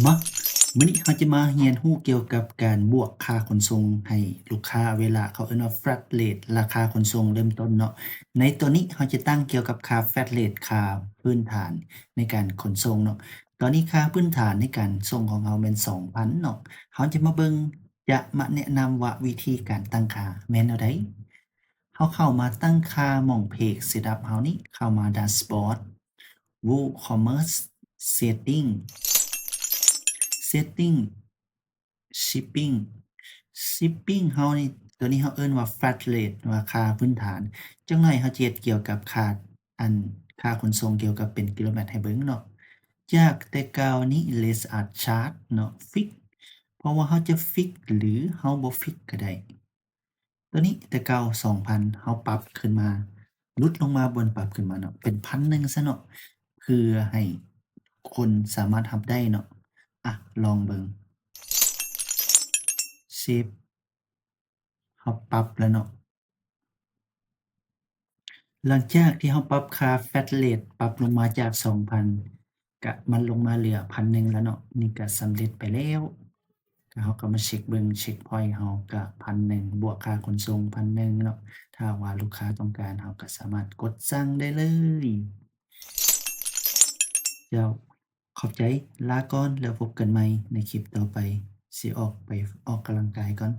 มามื้อนี้เราจะมาเรียนรู้เกี่ยวกับการบวกค่าขนส่งให้ลูกค้าเวลาเขาเอิ้นว่า Flat Rate ราคาขนส่งเริ่มต้นเนาะในตัวนี้เราจะตั้งเกี่ยวกับค่า Flat Rate ค่าพื้นฐานในการขนส่งเนาะตอนนี้ค่าพื้นฐานในการส่งของเราแม่น 2,000 เนาะเราจะมาเบิ่งจะมาแนะนำว่าวิธีการตั้งค่าแม่นแนวใดเราเข้ามาตั้งค่าหม้องเพจ Setup เรานี้เข้ามา Dashboard WooCommerce Setting Setting Shipping Shipping เฮานี่ตัวนี้เราเอิ้นว่า Flat Rate ว่าค่าพื้นฐานจักหน่อยเราจะเฮ็ดเกี่ยวกับอันค่าขนส่งเกี่ยวกับเป็นกิโลเมตรให้เบิ่งเนาะจากแต่เก่านี้ Less Art Charge เนาะฟิกซ์เพราะว่าเราจะฟิกซ์หรือเราบ่ฟิกซ์ก็ได้ตัวนี้แต่เก่า 2,000 เราปรับขึ้นมาลดลงมาบ่ปรับขึ้นมาเนาะเป็น 1,000 ซะเนาะเพื่อให้คนสามารถรับได้เนาะลองเบิ่ง เซฟเราปรับแล้วเนาะหลังจากที่เราปรับค่า Flat Rate ปรับลงมาจาก 2,000ก็มันลงมาเหลือ 1,000 แล้วเนาะนี่ก็สำเร็จไปแล้วก็เราก็มาเช็กเบิ่งเช็กพอยต์เราก็1,000บวกค่าขนส่ง 1,000 เนาะถ้าหากว่าลูกค้าต้องการเราก็สามารถกดสั่งได้เลยเจ้าขอบใจลาก่อนแล้วพบกันใหม่ในคลิปต่อไปสิออกไปออกกำลังกายก่อน